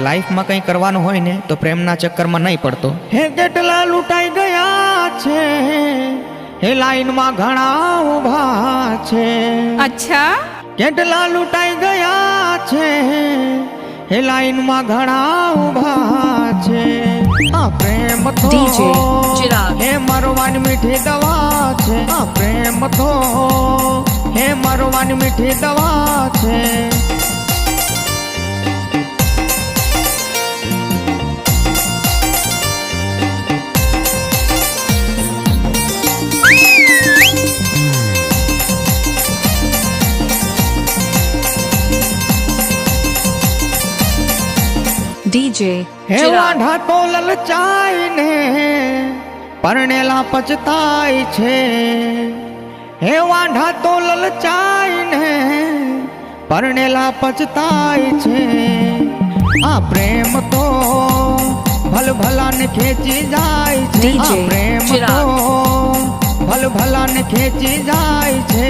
લાઈફમાં કંઈ કરવાનું હોય ને તો પ્રેમના ચક્કરમાં નહીં પડતો. હે કેટલા લૂંટાઈ ગયા છે, હે લાઈનમાં ઘણા ઊભા છે. અચ્છા, કેટલા લૂંટાઈ ગયા છે, હે લાઈનમાં ઘણા ઊભા છે. આ પ્રેમ તો DJ ચિરાગ. હે મરવાની મીઠી દવા છે. આ પ્રેમ તો હે મરવાની મીઠી દવા છે. DJ હે ચિરાગ. વાંઢા તો લલચાય ને પરણેલા પછતાય છે. હે વાંઢા તો લલચાય ને પરણેલા પછતાય છે. આ પ્રેમ તો ભલભલાને ખેંચી જાય છે. DJ આ પ્રેમ તો ચિરાગ. ભલભલાને ખેંચી જાય છે.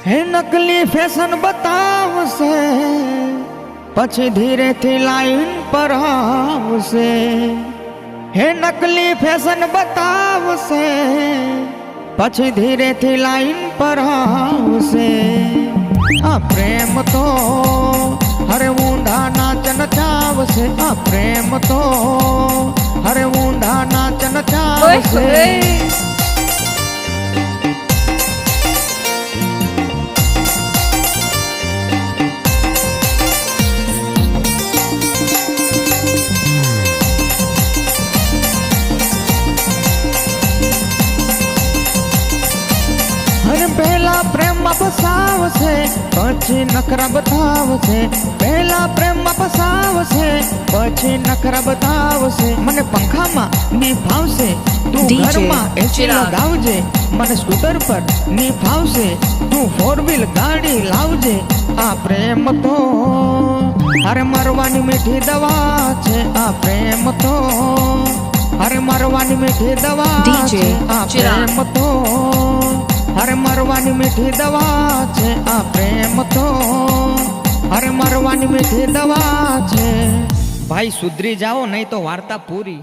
હે નકલી ફેશન બતાવશે પછી ધીરેથી લાઈન પર આવશે. હે નકલી ફેશન બતાવશે પછી ધીરેથી લાઈન પર આવશે. આ પ્રેમ તો હરે ઊંધા નાચ નચાવશે. આ પ્રેમ તો હરે ઊંધા નાચ નચાવશે. પહેલા પ્રેમમાં ફસાવશે પછી નખરા બતાવશે. પહેલા પ્રેમમાં ફસાવશે પછી નખરા બતાવશે. મને પંખામાં ની ફાવશે, તું DJ ઘરમાં એસી ચિરાગ. લગાવજે. મને સ્કૂટર પર ની ફાવશે, તું 4 વ્હીલ ગાડી લાવજે. આ પ્રેમ તો અરે મરવાની મીઠી દવા છે. આ પ્રેમ તો અરે મરવાની મીઠી દવા DJ છે. આ ચિરાગ. પ્રેમ તો અરે મરવાની મીઠી દવા છે. આ પ્રેમ તો અરે મરવાની મીઠી દવા છે. ભાઈ સુધરી જાઓ નહીં તો વાર્તા પૂરી.